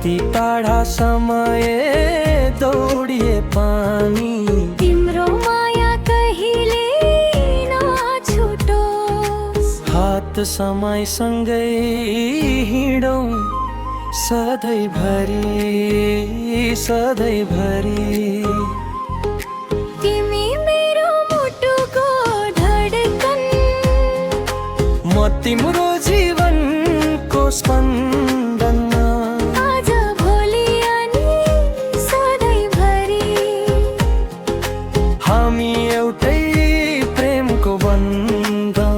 यति टाढा समय दौडिए पानी, तिम्रो माया कहिले नछुटोस्। हात समयसँगै हिँडौँ सधैँभरि सधैँभरि। तिमी मेरो मुटुको धडकन, म तिम्रो जीवनको स्पन्दन। आज भोलि अनि सधैँभरि हामी एउटै प्रेमको बन्धन।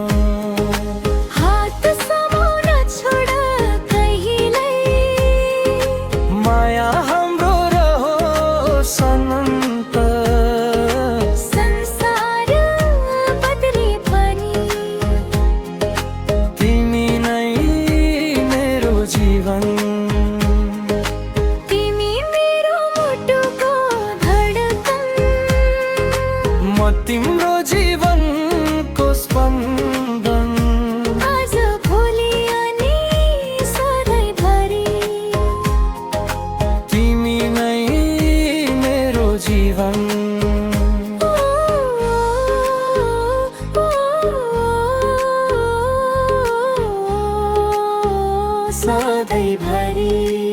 हात समाउन छोड कहिल्यै, माया हाम्रो रहोस् अनन्त। संसार बदले पनि तिमी नै मेरो जीवन, तिमी मेरो मुटुको धडकन। म तिम्रो जीवनको स्पन्दन। आज भोलि अनि सधैँभरि तिमी नै मेरो जीवन। सधैँभरि।